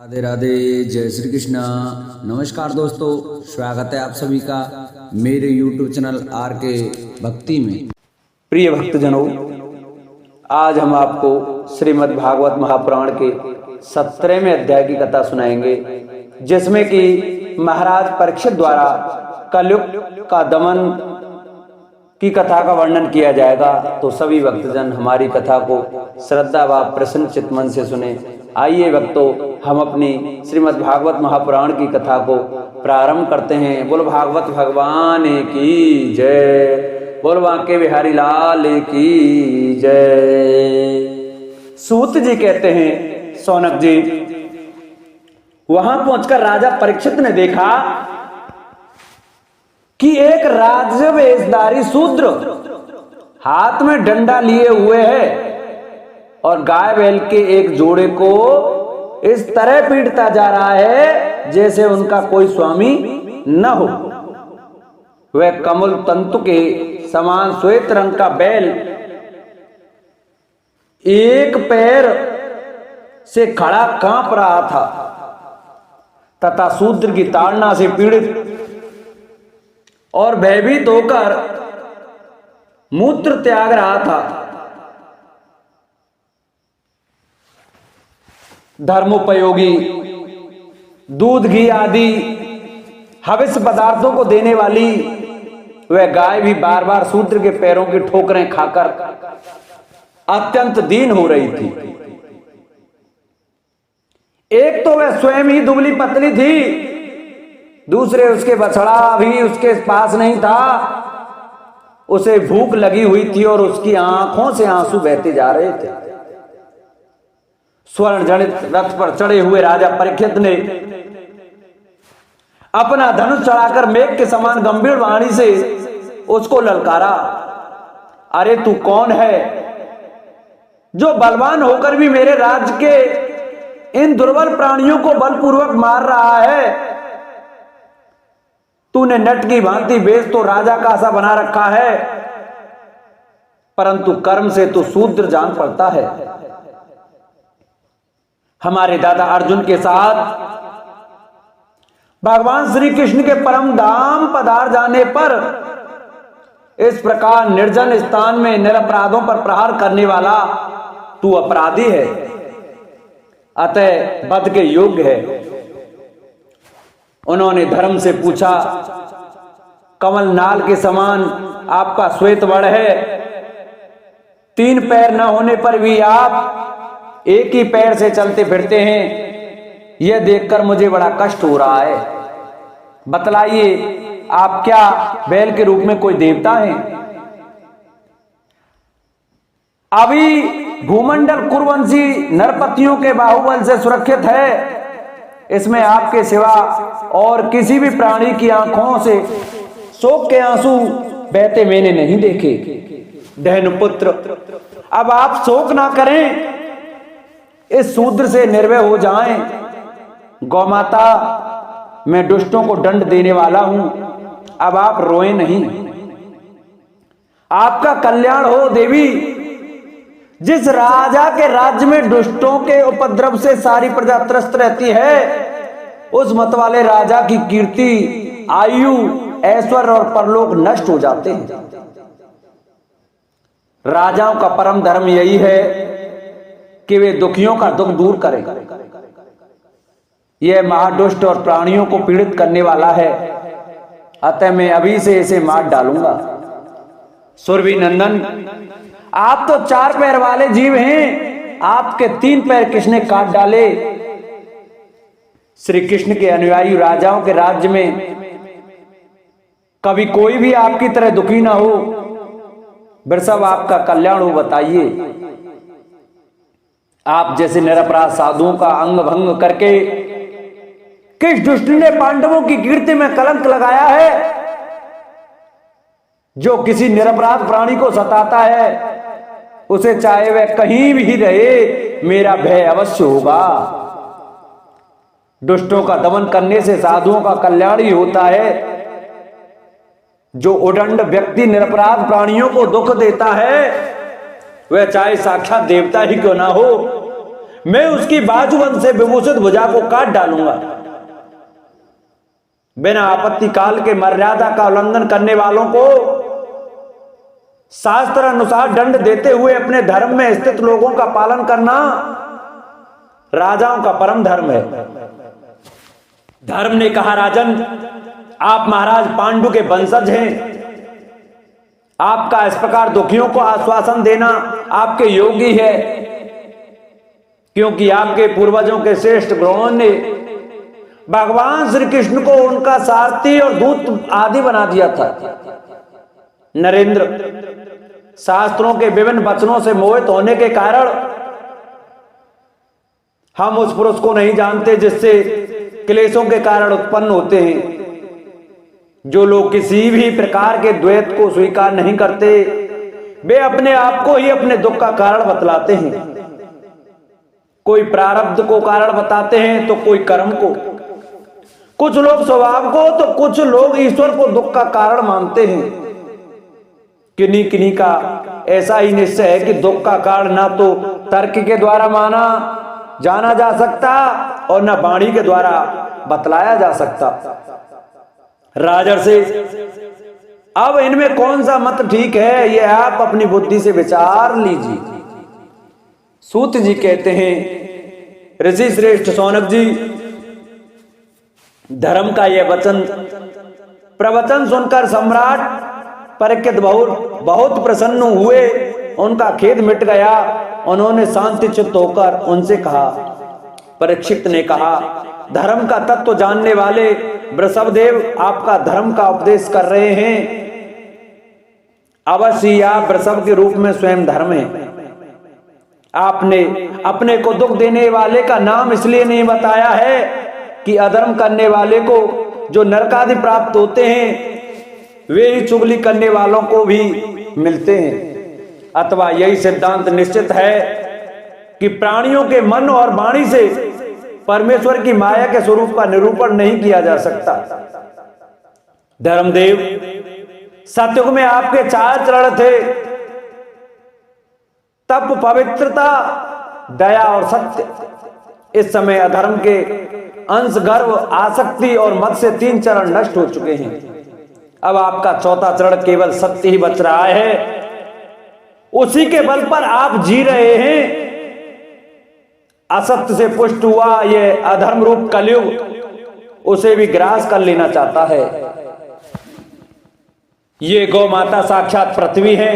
राधे राधे, जय श्री कृष्णा। नमस्कार दोस्तों, स्वागत है आप सभी का मेरे YouTube चैनल आर के भक्ति में। प्रिय भक्तजनों, आज हम आपको श्रीमद् भागवत महापुराण के 17वें अध्याय की कथा सुनाएंगे, जिसमें कि महाराज परीक्षित द्वारा कलयुग का दमन की कथा का वर्णन किया जाएगा। तो सभी भक्तजन हमारी कथा को श्रद्धा व प्रसन्न चित्त मन से सुने। आइए भक्तों, हम अपनी श्रीमद् भागवत महापुराण की कथा को प्रारंभ करते हैं। बोल भागवत भगवान की जय, बोल बांके बिहारी लाल की जय। सूत जी कहते हैं, सौनक जी, वहां पहुंचकर राजा परीक्षित ने देखा कि एक राजवेशधारी शूद्र हाथ में डंडा लिए हुए है और गाय बैल के एक जोड़े को इस तरह पीटता जा रहा है जैसे उनका कोई स्वामी न हो। वह कमल तंतु के समान श्वेत रंग का बैल एक पैर से खड़ा कांप रहा था तथा शूद्र की ताड़ना से पीड़ित और भयभीत होकर मूत्र त्याग रहा था। धर्मोपयोगी दूध घी आदि हविष्य पदार्थों को देने वाली वह गाय भी बार बार शूद्र के पैरों की ठोकरें खाकर अत्यंत दीन हो रही थी। एक तो वह स्वयं ही दुबली पतली थी, दूसरे उसके बछड़ा भी उसके पास नहीं था। उसे भूख लगी हुई थी और उसकी आंखों से आंसू बहते जा रहे थे। स्वर्ण जनित रथ पर चढ़े हुए राजा परीक्षित ने अपना धनुष चढ़ाकर मेघ के समान गंभीर वाणी से उसको ललकारा, अरे तू कौन है जो बलवान होकर भी मेरे राज्य के इन दुर्बल प्राणियों को बलपूर्वक मार रहा है? तूने नट की भांति वेश तो राजा का सा बना रखा है, परंतु कर्म से तू शूद्र जान पड़ता है। हमारे दादा अर्जुन के साथ भगवान श्री कृष्ण के परम धाम पधार जाने पर इस प्रकार निर्जन स्थान में निरपराधों पर प्रहार करने वाला तू अपराधी है, अतः वध के योग्य है। उन्होंने धर्म से पूछा, कमल नाल के समान आपका श्वेत वर्ण है, 3 पैर न होने पर भी आप एक ही पैर से चलते फिरते हैं। यह देखकर मुझे बड़ा कष्ट हो रहा है। बतलाइए, आप क्या बैल के रूप में कोई देवता हैं? अभी भूमंडल कुरुवंशी नरपतियों के बाहुबल से सुरक्षित है, इसमें आपके सिवा और किसी भी प्राणी की आंखों से शोक के आंसू बहते मैंने नहीं देखे। धनुपुत्र, अब आप शोक ना करें, इस शूद्र से निर्भय हो जाएं। गौमाता, मैं दुष्टों को दंड देने वाला हूं, अब आप रोएं नहीं। आपका कल्याण हो देवी। जिस राजा के राज्य में दुष्टों के उपद्रव से सारी प्रजा त्रस्त रहती है, उस मत वाले राजा की कीर्ति, आयु, ऐश्वर्य और परलोक नष्ट हो जाते हैं। राजाओं का परम धर्म यही है कि वे दुखियों का दुख दूर करें। यह महादुष्ट और प्राणियों को पीड़ित करने वाला है, अतः मैं अभी से इसे मार डालूंगा। सुरभि नंदन, आप तो 4 पैर वाले जीव हैं, आपके 3 पैर किसने काट डाले? श्री कृष्ण के अनुयायी राजाओं के राज्य में कभी कोई भी आपकी तरह दुखी ना हो। वृषभ, आपका कल्याण हो, बताइए। आप जैसे निरपराध साधुओं का अंग भंग करके किस दुष्ट ने पांडवों की कीर्ति में कलंक लगाया है? जो किसी निरपराध प्राणी को सताता है, उसे चाहे वह कहीं भी रहे, मेरा भय अवश्य होगा। दुष्टों का दमन करने से साधुओं का कल्याण ही होता है। जो उदंड व्यक्ति निरपराध प्राणियों को दुख देता है, वह चाहे साक्षात देवता ही क्यों ना हो, मैं उसकी बाजूबंद से विभूषित भुजा को काट डालूंगा। बिना आपत्ति काल के मर्यादा का उल्लंघन करने वालों को शास्त्र अनुसार दंड देते हुए अपने धर्म में स्थित लोगों का पालन करना राजाओं का परम धर्म है। धर्म ने कहा, राजन, आप महाराज पांडु के वंशज हैं, आपका इस प्रकार दुखियों को आश्वासन देना आपके योग्य है, क्योंकि आपके पूर्वजों के श्रेष्ठ गुरुओं ने भगवान श्री कृष्ण को उनका सारथी और दूत आदि बना दिया था। नरेंद्र, शास्त्रों के विभिन्न वचनों से मोहित होने के कारण हम उस पुरुष को नहीं जानते जिससे क्लेशों के कारण उत्पन्न होते हैं। जो लोग किसी भी प्रकार के द्वैत को स्वीकार नहीं करते, वे अपने आप को ही अपने दुख का कारण बतलाते हैं। कोई प्रारब्ध को कारण बताते हैं तो कोई कर्म को, कुछ लोग स्वभाव को तो कुछ लोग ईश्वर को दुख का कारण मानते हैं। किन्हीं किन्हीं का ऐसा ही निश्चय है कि दुख का कारण ना तो तर्क के द्वारा माना जाना जा सकता और न वाणी के द्वारा बतलाया जा सकता। राजर्षि, अब इनमें कौन सा मत ठीक है, ये आप अपनी बुद्धि से विचार लीजिए। सूत जी कहते हैं, ऋषि श्रेष्ठ शौनक जी, धर्म का यह वचन प्रवचन सुनकर सम्राट परीक्षित बहुत प्रसन्न हुए। उनका खेद मिट गया। उन्होंने शांति चित्त होकर उनसे कहा। परीक्षित ने कहा, धर्म का तत्व जानने वाले वृषभदेव आपका धर्म का उपदेश कर रहे हैं। अवश्य आप वृषभ के रूप में स्वयं धर्म है। आपने अपने को दुख देने वाले का नाम इसलिए नहीं बताया है कि अधर्म करने वाले को जो नरक आदि प्राप्त होते हैं वे ही चुगली करने वालों को भी मिलते हैं। अथवा यही सिद्धांत निश्चित है कि प्राणियों के मन और वाणी से परमेश्वर की माया के स्वरूप का निरूपण नहीं किया जा सकता। धर्मदेव, सतयुग में आपके 4 चरण थे, तप, पवित्रता, दया और सत्य। इस समय अधर्म के अंश, गर्व, आसक्ति और मत से 3 चरण नष्ट हो चुके हैं। अब आपका 4था चरण केवल सत्य ही बच रहा है। उसी के बल पर आप जी रहे हैं। असत्य से पुष्ट हुआ यह अधर्म रूप कलयुग उसे भी ग्रास कर लेना चाहता है। ये गौ माता साक्षात पृथ्वी है।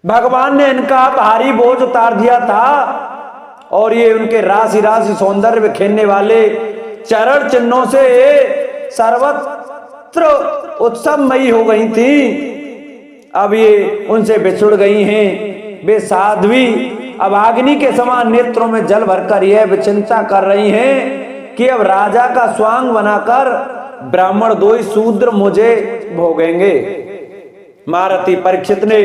भगवान ने इनका भारी बोझ उतार दिया था और ये उनके राशि राशि सौंदर्य बिखेरने वाले चरण चिन्हों से सर्वत्र उत्सवमयी हो गई थी। अब ये उनसे बिछुड़ गई हैं। वे साध्वी अब अग्नि के समान नेत्रों में जल भरकर यह विचिंता कर रही हैं कि अब राजा का स्वांग बनाकर ब्राह्मण 2 शूद्र मुझे भोगेंगे। महारथी परीक्षित ने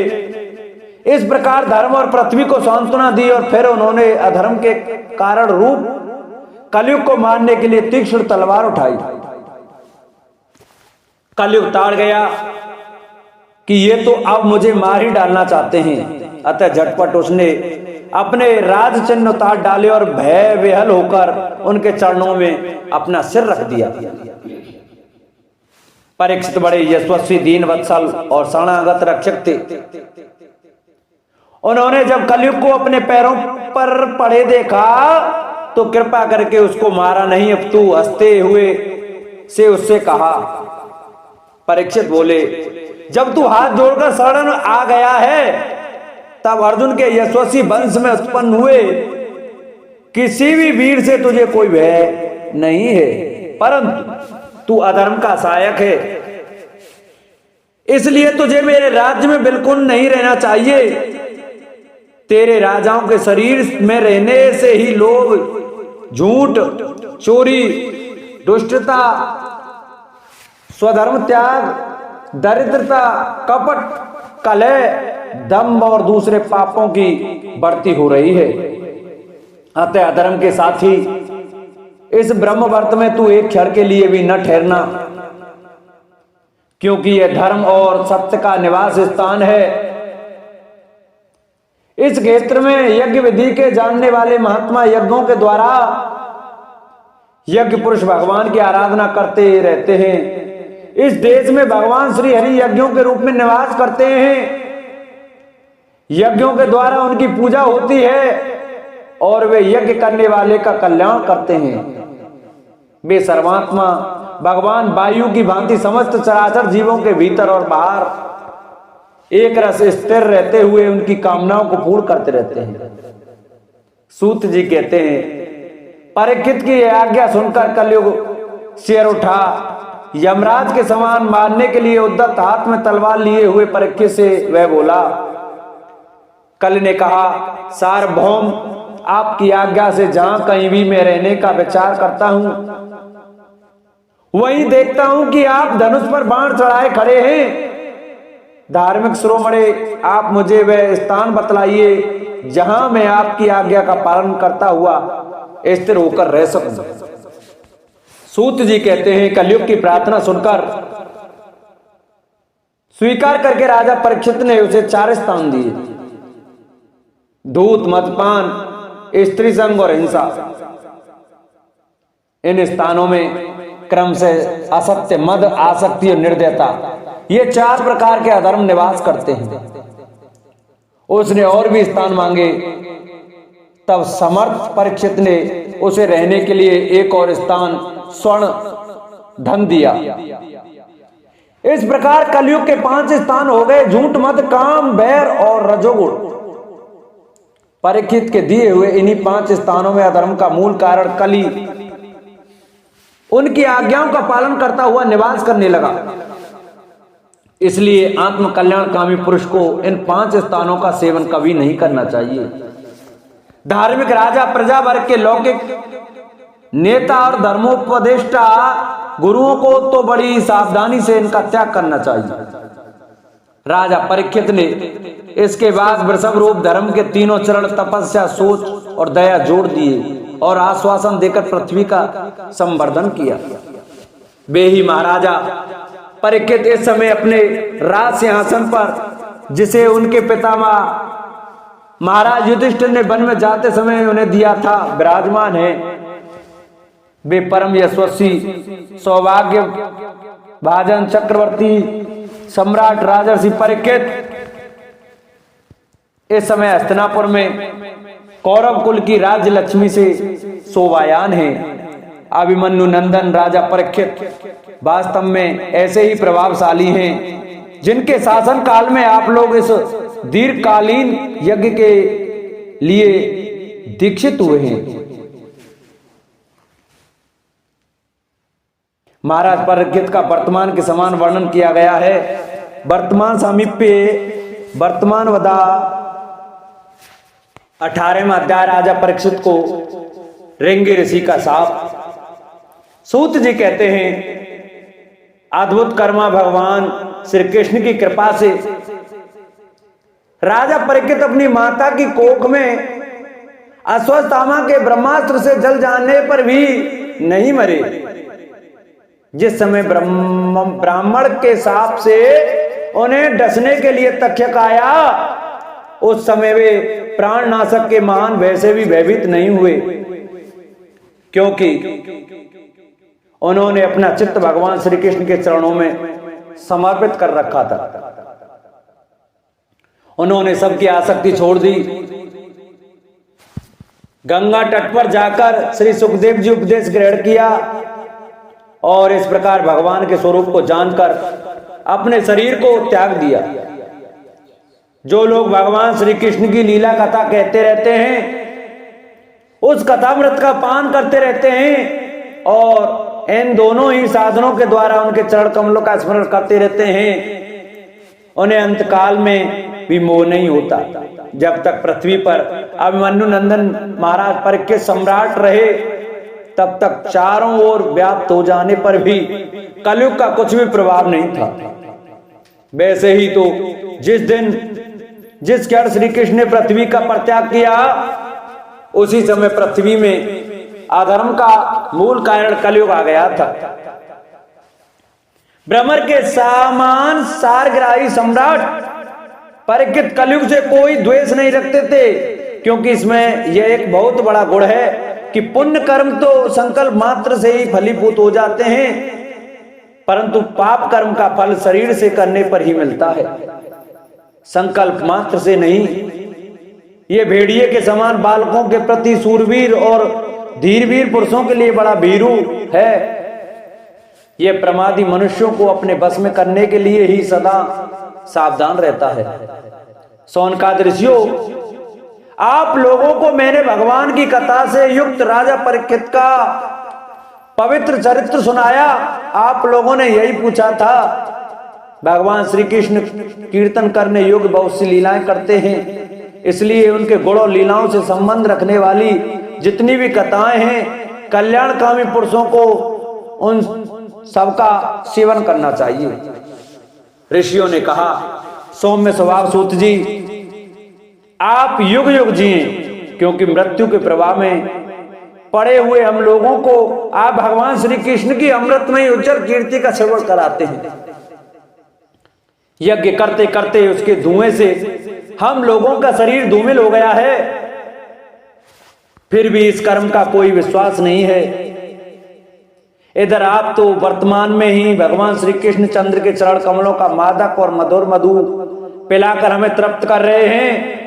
इस प्रकार धर्म और पृथ्वी को सांत्वना दी और फिर उन्होंने अधर्म के कारण रूप कलयुग को मारने के लिए तीक्ष्ण तलवार उठाई। कलयुग ताड़ गया कि ये तो अब मुझे मार ही डालना चाहते हैं। अतः झटपट उसने अपने राज चिन्ह उतार डाले और भय विहल होकर उनके चरणों में अपना सिर रख दिया। परीक्षित बड़े यशस्वी, दीन वत्सल और शरणागत रक्षक थे। उन्होंने जब कलयुग को अपने पैरों पर पड़े देखा तो कृपा करके उसको मारा नहीं, अपितु हंसते हुए से उससे कहा। परीक्षित बोले, जब तू हाथ जोड़कर शरण आ गया है तब अर्जुन के यशस्वी वंश में उत्पन्न हुए किसी भी वीर से तुझे कोई भय नहीं है, परंतु तू अधर्म का सहायक है, इसलिए तुझे मेरे राज्य में बिल्कुल नहीं रहना चाहिए। तेरे राजाओं के शरीर में रहने से ही लोभ, झूठ, चोरी, दुष्टता, स्वधर्म त्याग, दरिद्रता, कपट, कलह, दंभ और दूसरे पापों की बढ़ती हो रही है। अतः अधर्म के साथ ही इस ब्रह्मवर्त में तू एक क्षण के लिए भी न ठहरना, क्योंकि यह धर्म और सत्य का निवास स्थान है। इस क्षेत्र में यज्ञ विधि के जानने वाले महात्मा यज्ञों के द्वारा यज्ञ पुरुष भगवान की आराधना करते रहते हैं। इस देश में भगवान श्री हरि यज्ञों के रूप में निवास करते हैं। यज्ञों के द्वारा उनकी पूजा होती है और वे यज्ञ करने वाले का कल्याण करते हैं। वे सर्वात्मा भगवान वायु की भांति समस्त चराचर जीवों के भीतर और बाहर एक रस स्थिर रहते हुए उनकी कामनाओं को पूर्ण करते रहते हैं। सूत जी कहते हैं, परीक्षित की आज्ञा सुनकर कलयुग सिर उठा। यमराज के समान मारने के लिए उद्दत हाथ में तलवार लिए हुए परीक्षित से वह बोला। कल ने कहा, सार्वभौम आपकी आज्ञा से जहां कहीं भी मैं रहने का विचार करता हूं, वहीं देखता हूं कि आप धनुष पर बाण चढ़ाए खड़े हैं। धार्मिक शिरोमणि, आप मुझे वह स्थान बतलाइए जहां मैं आपकी आज्ञा का पालन करता हुआ स्थिर होकर रह सकूं। सूत जी कहते हैं, कलयुग की प्रार्थना सुनकर स्वीकार करके राजा परीक्षित ने उसे 4 स्थान दिए। धूत, मदपान, स्त्री संग और हिंसा। इन स्थानों में क्रम से असत्य, मद, आसक्ति और निर्दयता, ये 4 प्रकार के अधर्म निवास करते हैं। उसने और भी स्थान मांगे, तब समर्थ परीक्षित ने उसे रहने के लिए एक और स्थान स्वर्ण धन दिया। इस प्रकार कलयुग के 5 स्थान हो गए, झूठ, मद, काम, बैर और रजोगुण। परीक्षित के दिए हुए इन्हीं 5 स्थानों में अधर्म का मूल कारण कली उनकी आज्ञाओं का पालन करता हुआ निवास करने लगा। इसलिए आत्म कल्याणकामी पुरुष को इन 5 स्थानों का सेवन कभी नहीं करना चाहिए। धार्मिक राजा, प्रजा वर्ग के लौकिक नेता और धर्मोपदेष्टा गुरुओं को तो बड़ी सावधानी से इनका त्याग करना चाहिए। राजा परीक्षित ने इसके बाद वृषभ रूप धर्म के 3 चरण तपस्या, सोच और दया जोड़ दिए और आश्वासन देकर पृथ्वी का संवर्धन किया। वे ही महाराजा परीक्षित इस समय अपने राज सिंहासन पर, जिसे उनके पितामह महाराज युधिष्ठिर ने वन में जाते समय उन्हें दिया था, विराजमान है। वे परम यशस्वी, सौभाग्य भाजन चक्रवर्ती सम्राट राजर्षि परीक्षित इस समय हस्तिनापुर में कौरव कुल की राज्य लक्ष्मी से शोभायान है। अभिमन्यु नंदन राजा परीक्षित वास्तव में ऐसे ही प्रभावशाली हैं, जिनके शासन काल में आप लोग इस दीर्घकालीन यज्ञ के लिए दीक्षित हुए हैं। महाराज परीक्षित का वर्तमान के समान वर्णन किया गया है। वर्तमान सामीप्य, वर्तमान वदा 18वें अध्याय राजा परीक्षित को रेंगे ऋषि का शाप। सूत जी कहते हैं, अद्भुत कर्मा भगवान श्री कृष्ण की कृपा से राजा परीक्षित अपनी माता की कोख में अश्वत्थामा के ब्रह्मास्त्र से जल जाने पर भी नहीं मरे। जिस समय ब्राह्मण के शाप से उन्हें डसने के लिए तक्षक आया, उस समय वे प्राणनाशक के महान भय से भी भयभीत नहीं हुए, क्योंकि उन्होंने अपना चित्त भगवान श्री कृष्ण के चरणों में समर्पित कर रखा था। उन्होंने सबकी आसक्ति छोड़ दी। गंगा तट पर जाकर श्री सुखदेव जी उपदेश ग्रहण किया और इस प्रकार भगवान के स्वरूप को जानकर अपने शरीर को त्याग दिया। जो लोग भगवान श्री कृष्ण की लीला कथा कहते रहते हैं, उस कथामृत का पान करते रहते हैं और इन दोनों ही साधनों के द्वारा उनके चरण कमलों का स्मरण करते रहते हैं, उन्हें अंतकाल में भी मोह नहीं होता। जब तक पृथ्वी पर अभिमन्यु नंदन महाराज परीक्षित सम्राट रहे, तब तक चारों ओर व्याप्त हो जाने पर भी कलयुग का कुछ भी प्रभाव नहीं था। वैसे ही तो जिस क्षण श्री कृष्ण ने पृथ्वी का परित्याग किया, उसी समय पृथ्वी में अधर्म का मूल कारण कलयुग आ गया था। भ्रमर के समान सारग्राही सम्राट परीक्षित कलयुग से कोई द्वेष नहीं रखते थे, क्योंकि इसमें यह एक बहुत बड़ा गुण है कि पुण्य कर्म तो संकल्प मात्र से ही फलीभूत हो जाते हैं, परंतु पाप कर्म का फल शरीर से करने पर ही मिलता है, संकल्प मात्र से नहीं। ये भेड़िए के समान बालकों के प्रति सूरवीर और धीरवीर पुरुषों के लिए बड़ा भीरू है। यह प्रमादी मनुष्यों को अपने बस में करने के लिए ही सदा सावधान रहता है। सौनकादि ऋषियों, आप लोगों को मैंने भगवान की कथा से युक्त राजा परीक्षित का पवित्र चरित्र सुनाया। आप लोगों ने यही पूछा था, भगवान श्री कृष्ण कीर्तन करने योग्य बहुत सी लीलाएं करते हैं, इसलिए उनके गुण और लीलाओं से संबंध रखने वाली जितनी भी कथाएं हैं, कल्याणकामी पुरुषों को उन सबका सेवन करना चाहिए। ऋषियों ने कहा, सौम्य स्वभाव सूत जी, आप युग युग जिए, क्योंकि मृत्यु के प्रवाह में पड़े हुए हम लोगों को आप भगवान श्री कृष्ण की अमृतमय उज्जवल कीर्ति का श्रवण कराते हैं। यज्ञ करते करते उसके धुएं से हम लोगों का शरीर धूमिल हो गया है, फिर भी इस कर्म का कोई विश्वास नहीं है। इधर आप तो वर्तमान में ही भगवान श्री कृष्ण चंद्र के चरण कमलों का मादक और मधुर मधु पिलाकर हमें तृप्त कर रहे हैं।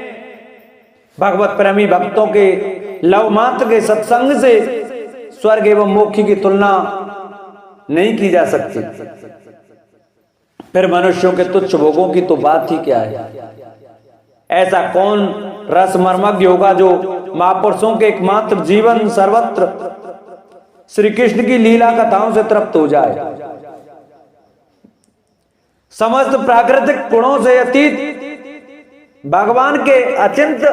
भगवत प्रेमी भक्तों के लव मात्र के सत्संग से स्वर्ग एवं मोक्ष की तुलना नहीं की जा सकती, फिर मनुष्यों के तुच्छ भोगों की तो बात ही क्या है। ऐसा कौन रसमर्मज्ञ होगा जो महापुरुषों के एकमात्र जीवन सर्वत्र श्री कृष्ण की लीला कथाओं से तृप्त हो जाए। समस्त प्राकृतिक गुणों से अतीत भगवान के अचिंत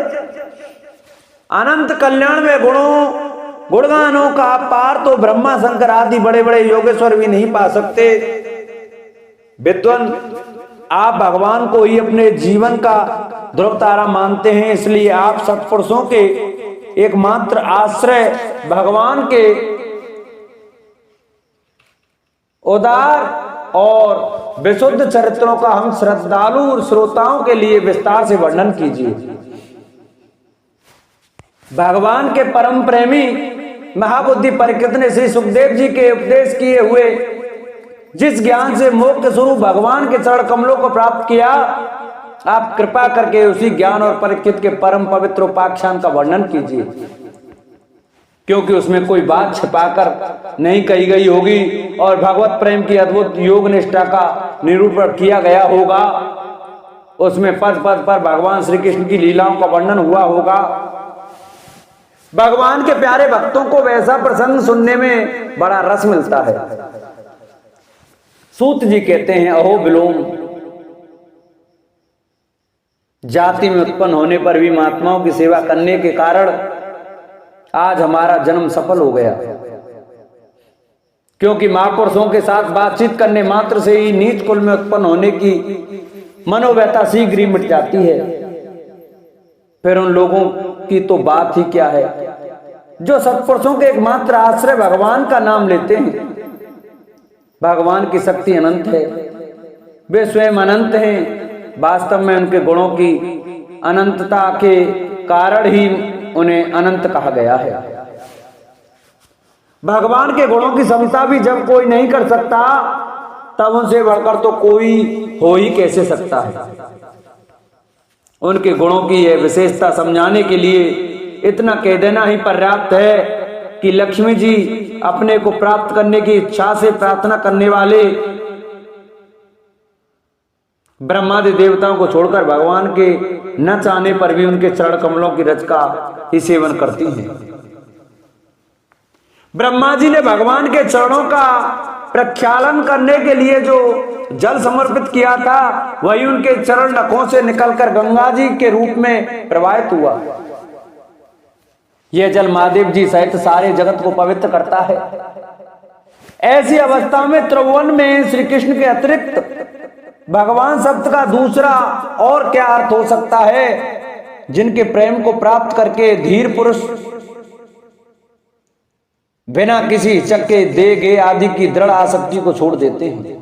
अनंत कल्याण में गुणगानों का पार तो ब्रह्मा शंकर आदि बड़े बड़े योगेश्वर भी नहीं पा सकते। विद्वान, आप भगवान को ही अपने जीवन का ध्रुव तारा मानते हैं, इसलिए आप सत्पुरुषों के एकमात्र आश्रय भगवान के उदार और विशुद्ध चरित्रों का हम श्रद्धालु श्रोताओं के लिए विस्तार से वर्णन कीजिए। भगवान के परम प्रेमी महाबुद्धि परीक्षित ने श्री सुखदेव जी के उपदेश किए हुए जिस ज्ञान से मोक्ष स्वरूप भगवान के चरण कमलों को प्राप्त किया, आप कृपा करके उसी ज्ञान और परीक्षित के परम पवित्र उपाख्यान का वर्णन कीजिए, क्योंकि उसमें कोई बात छिपाकर नहीं कही गई होगी और भगवत प्रेम की अद्भुत योग निष्ठा का निरूपण किया गया होगा। उसमें पद पद पर भगवान श्री कृष्ण की लीलाओं का वर्णन हुआ होगा। भगवान के प्यारे भक्तों को वैसा प्रसंग सुनने में बड़ा रस मिलता है। सूत जी कहते हैं, अहो विलोम, जाति में उत्पन्न होने पर भी महात्माओं की सेवा करने के कारण आज हमारा जन्म सफल हो गया, क्योंकि महापुरुषों के साथ बातचीत करने मात्र से ही नीच कुल में उत्पन्न होने की मनोव्यथा शीघ्र ही मिट जाती है। फिर उन लोगों की तो बात ही क्या है जो सत्पुरुषों के एकमात्र आश्रय भगवान का नाम लेते हैं। भगवान की शक्ति अनंत है, वे स्वयं अनंत हैं। वास्तव में उनके गुणों की अनंतता के कारण ही उन्हें अनंत कहा गया है। भगवान के गुणों की समता भी जब कोई नहीं कर सकता, तब उनसे बढ़कर तो कोई हो ही कैसे सकता है। उनके गुणों की यह विशेषता समझाने के लिए इतना कह देना ही पर्याप्त है कि लक्ष्मी जी अपने को प्राप्त करने की इच्छा से प्रार्थना करने वाले ब्रह्मादि देवताओं को छोड़कर भगवान के न चाहने पर भी उनके चरण कमलों की रज का ही सेवन करती हैं। ब्रह्मा जी ने भगवान के चरणों का प्रक्षालन करने के लिए जो जल समर्पित किया था, वही उनके चरण नखों से निकलकर गंगा जी के रूप में प्रवाहित हुआ। यह जल महादेव जी सहित सारे जगत को पवित्र करता है। ऐसी अवस्था में त्रिभुवन में श्री कृष्ण के अतिरिक्त भगवान शब्द का दूसरा और क्या अर्थ हो सकता है, जिनके प्रेम को प्राप्त करके धीर पुरुष बिना किसी हिचक के दे गे आदि की दृढ़ आसक्ति को छोड़ देते हैं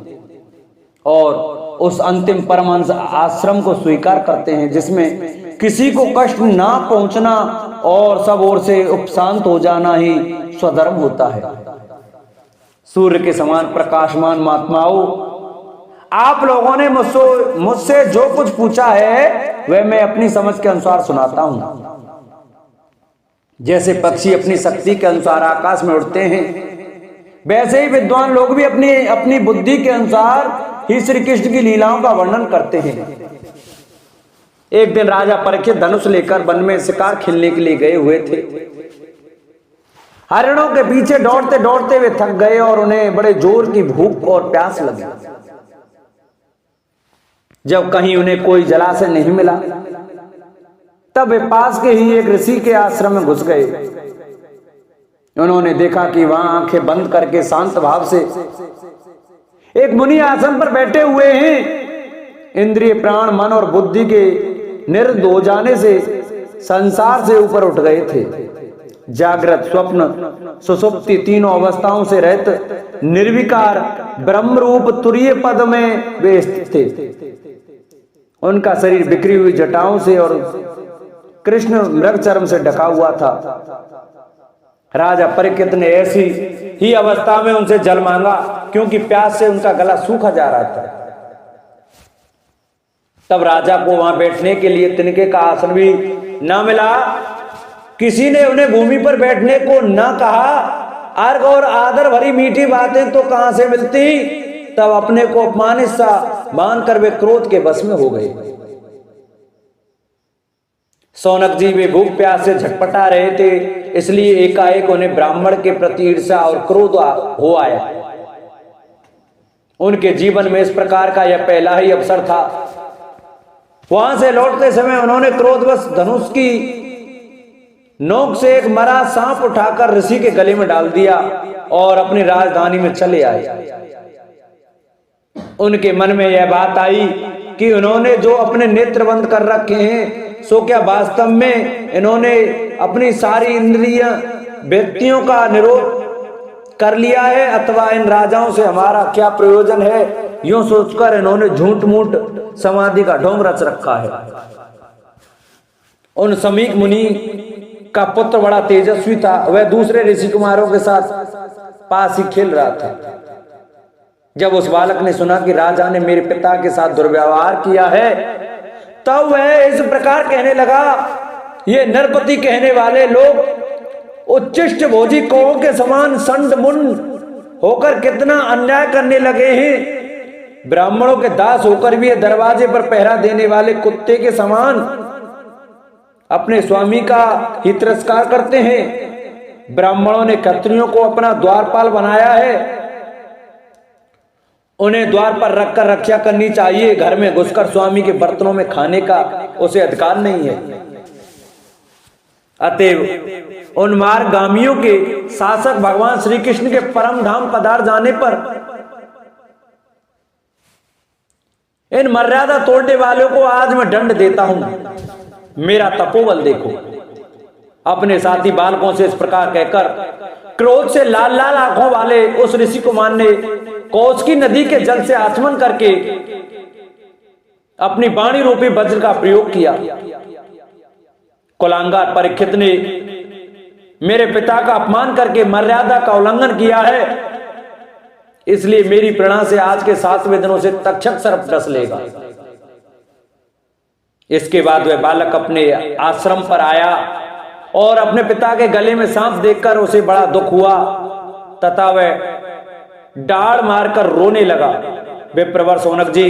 और उस अंतिम परमहंस आश्रम को स्वीकार करते हैं, जिसमें किसी को कष्ट ना पहुंचना और सब ओर से उपशांत हो जाना ही स्वधर्म होता है। सूर्य के समान प्रकाशमान महात्माओं, आप लोगों ने मुझसे जो कुछ पूछा है वह मैं अपनी समझ के अनुसार सुनाता हूं। जैसे पक्षी अपनी शक्ति के अनुसार आकाश में उड़ते हैं, वैसे ही विद्वान लोग भी अपनी अपनी बुद्धि के अनुसार ही श्री कृष्ण की लीलाओं का वर्णन करते हैं। एक दिन राजा परीक्षित धनुष लेकर वन में शिकार खेलने के लिए गए हुए थे। हरिणों के पीछे दौड़ते दौड़ते वे थक गए और उन्हें बड़े जोर की भूख और प्यास लगी। जब कहीं उन्हें कोई जलाशय नहीं मिला, तब वे पास के ही एक ऋषि के आश्रम में घुस गए। उन्होंने देखा कि वहां आंखें बंद करके शांत भाव से एक मुनि आसन पर बैठे हुए हैं। इंद्रिय, प्राण, मन और बुद्धि के निरुद्ध हो जाने से संसार से ऊपर उठ गए थे। जागृत, स्वप्न, सुषुप्ति तीनों अवस्थाओं से रहित निर्विकार ब्रह्म रूप तुरीय पद में वे स्थित थे। उनका शरीर बिखरी हुई जटाओं से और कृष्ण मृग चर्म से ढका हुआ था। राजा परीक्षित ने ऐसी ही अवस्था में उनसे जल मांगा, क्योंकि प्यास से उनका गला सूखा जा रहा था। तब राजा को वहां बैठने के लिए तिनके का आसन भी ना मिला। किसी ने उन्हें भूमि पर बैठने को ना कहा। अर्घ और आदर भरी मीठी बातें तो कहां से मिलती। तब अपने को अपमानित सा मानकर वे क्रोध के वश में हो गए। सौनक जी वे भूख प्यास से झटपटा रहे थे, इसलिए एकाएक उन्हें ब्राह्मण के प्रति ईर्ष्या और क्रोध हो आया। उनके जीवन में इस प्रकार का यह पहला ही अवसर था। वहां से लौटते समय उन्होंने क्रोधवश धनुष की नोक से एक मरा सांप उठाकर ऋषि के गले में डाल दिया और अपनी राजधानी में चले आए। उनके मन में यह बात आई कि उन्होंने जो अपने नेत्र बंद कर रखे हैं, सो क्या वास्तव में इन्होंने अपनी सारी इंद्रिय व्यक्तियों का निरोध कर लिया है, अथवा इन राजाओं से हमारा क्या प्रयोजन है। यूं सोचकर इन्होंने झूठ मूठ समाधि का ढोंग रच रखा है। उन समीक मुनि का पुत्र बड़ा तेजस्वी था। वह दूसरे ऋषि कुमारों के साथ पास ही खेल रहा था। जब उस बालक ने सुना कि राजा ने मेरे पिता के साथ दुर्व्यवहार किया है, तब वह इस प्रकार कहने लगा, ये नरपति कहने वाले लोग उच्चिष्ट भोजी कौओं के समान संड मुंड होकर कितना अन्याय करने लगे हैं। ब्राह्मणों के दास होकर भी ये दरवाजे पर पहरा देने वाले कुत्ते के समान अपने स्वामी का ही तिरस्कार करते हैं। ब्राह्मणों ने क्षत्रियों को अपना द्वारपाल बनाया है। उन्हें द्वार पर रखकर रक्षा करनी चाहिए। घर में घुसकर स्वामी के बर्तनों में खाने का उसे अधिकार नहीं है। अतएव उन मार्गगामियों के शासक भगवान श्री कृष्ण के परम धाम पधार जाने पर इन मर्यादा तोड़ने वालों को आज मैं दंड देता हूं। मेरा तपोबल देखो। अपने साथी बालकों से इस प्रकार कहकर क्रोध से लाल लाल आंखों वाले उस ऋषि कुमार ने कौशिकी नदी के जल से आचमन करके अपनी वाणी रूपी वज्र का प्रयोग किया। कुलांगार परीक्षित ने मेरे पिता का अपमान करके मर्यादा का उल्लंघन किया है, इसलिए मेरी प्रेरणा से आज के 7वें दिनों से तक्षक सर्प डस लेगा। इसके बाद वह बालक अपने आश्रम पर आया और अपने पिता के गले में सांप देखकर उसे बड़ा दुख हुआ तथा वह डाढ़ मारकर रोने लगा। विप्रवर सौनक जी,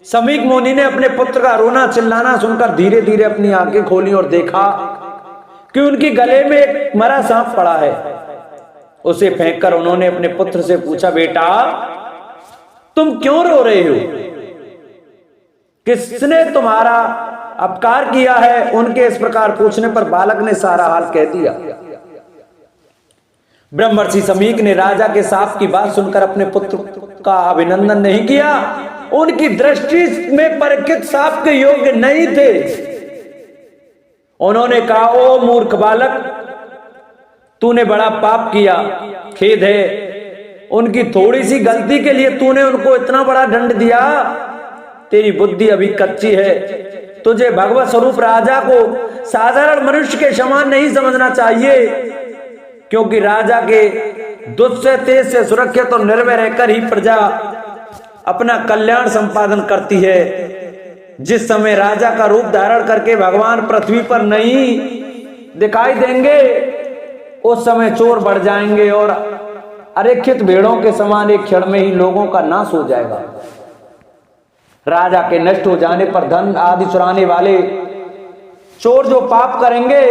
समीक मुनि ने अपने पुत्र का रोना चिल्लाना सुनकर धीरे धीरे अपनी आंखें खोली और देखा कि उनके गले में एक मरा सांप पड़ा है। उसे फेंककर उन्होंने अपने पुत्र से पूछा, बेटा तुम क्यों रो रहे हो? किसने तुम्हारा अपकार किया है? उनके इस प्रकार पूछने पर बालक ने सारा हाल कह दिया। ब्रह्मर्षि समीक ने राजा के शाप की बात सुनकर अपने पुत्र का अभिनंदन नहीं किया। उनकी दृष्टि में परीक्षित शाप के योग्य नहीं थे। उन्होंने कहा, ओ मूर्ख बालक, तूने बड़ा पाप किया, खेद है। उनकी थोड़ी सी गलती के लिए तूने उनको इतना बड़ा दंड दिया। तेरी बुद्धि अभी कच्ची है। तुझे भगवत स्वरूप राजा को साधारण मनुष्य के समान नहीं समझना चाहिए, क्योंकि राजा के दुष्ट से तेज से सुरक्षित और निर्भय रहकर ही प्रजा अपना कल्याण संपादन करती है। जिस समय राजा का रूप धारण करके भगवान पृथ्वी पर नहीं दिखाई देंगे, उस समय चोर बढ़ जाएंगे और अरेखित भेड़ों के समान एक क्षण में ही लोगों का नाश हो जाएगा। राजा के नष्ट हो जाने पर धन आदि चुराने वाले चोर जो पाप करेंगे,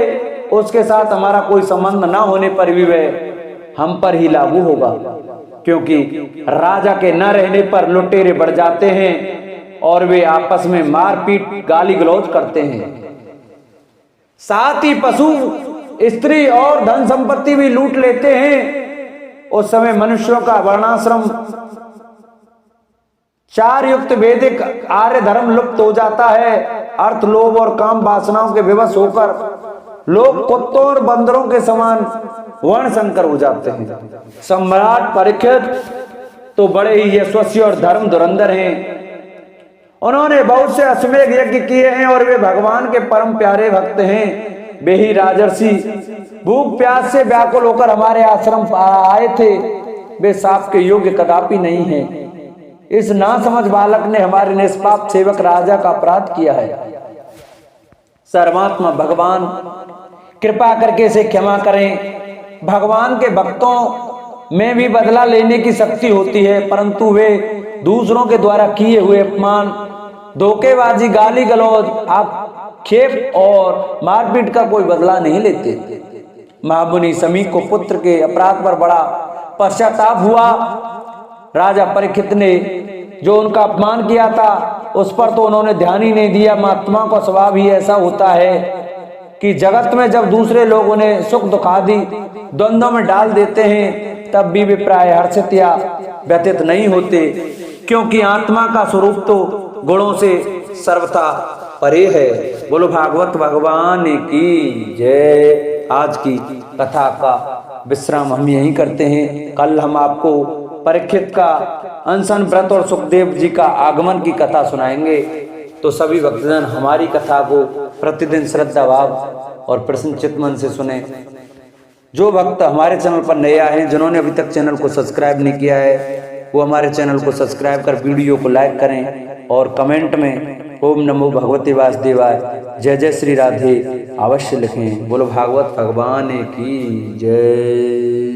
उसके साथ हमारा कोई संबंध ना होने पर भी वह हम पर ही लागू होगा, क्योंकि राजा के न रहने पर लुटेरे बढ़ जाते हैं और वे आपस में मारपीट गाली गलौज करते हैं। साथ ही पशु, स्त्री और धन संपत्ति भी लूट लेते हैं। उस समय मनुष्यों का वर्णाश्रम, चार युक्त वैदिक आर्य धर्म लुप्त हो जाता है। अर्थ, लोभ और काम वासनाओं के विवश होकर लोग कुत्तों और बंदरों के समान वर्ण संकर हो जाते हैं। सम्राट परीक्षित तो बड़े ही यशस्वी और धर्म धुरंधर हैं। उन्होंने बहुत से अश्वमेध यज्ञ किए हैं और वे भगवान के परम प्यारे भक्त हैं। वे ही राजर्षि भूख प्यास से व्याकुल होकर हमारे आश्रम आए थे। वे साप के योग्य कदापि नहीं है। इस नासमझ बालक ने हमारे निष्पाप सेवक राजा का अपराध किया है। सर्वात्मा भगवान कृपा करके इसे क्षमा करें। भगवान के भक्तों में भी बदला लेने की शक्ति होती है, परंतु वे दूसरों के द्वारा किए हुए अपमान, धोखेबाजी, गाली गलौज, आक्षेप और मारपीट का कोई बदला नहीं लेते। महामुनि समी को पुत्र के अपराध पर बड़ा पश्चाताप हुआ। राजा परीक्षित ने जो उनका अपमान किया था, उस पर तो उन्होंने ध्यान ही नहीं दिया। महात्मा का स्वभाव ही ऐसा होता है कि जगत में जब दूसरे लोग उन्हें सुख दुख आदि द्वंद्व में डाल देते हैं, तब भी वे प्राय हर्षित या व्यथित नहीं होते, क्योंकि आत्मा का स्वरूप तो गुणों से सर्वथा परे है। बोलो भागवत भगवान की जय। आज की कथा का विश्राम हम यहीं करते हैं। कल हम आपको परीक्षित का अनशन व्रत और सुखदेव जी का आगमन की कथा सुनाएंगे। तो सभी भक्तजन हमारी कथा को प्रतिदिन श्रद्धा भाव और प्रसन्न चित्त मन से सुने। जो भक्त हमारे चैनल पर नए आए हैं, जिन्होंने अभी तक चैनल को सब्सक्राइब नहीं किया है, वो हमारे चैनल को सब्सक्राइब कर वीडियो को लाइक करें और कमेंट में ओम नमो भगवते वासुदेवाय, जय जय श्री राधे अवश्य लिखें। बोलो भागवत भगवान की जय।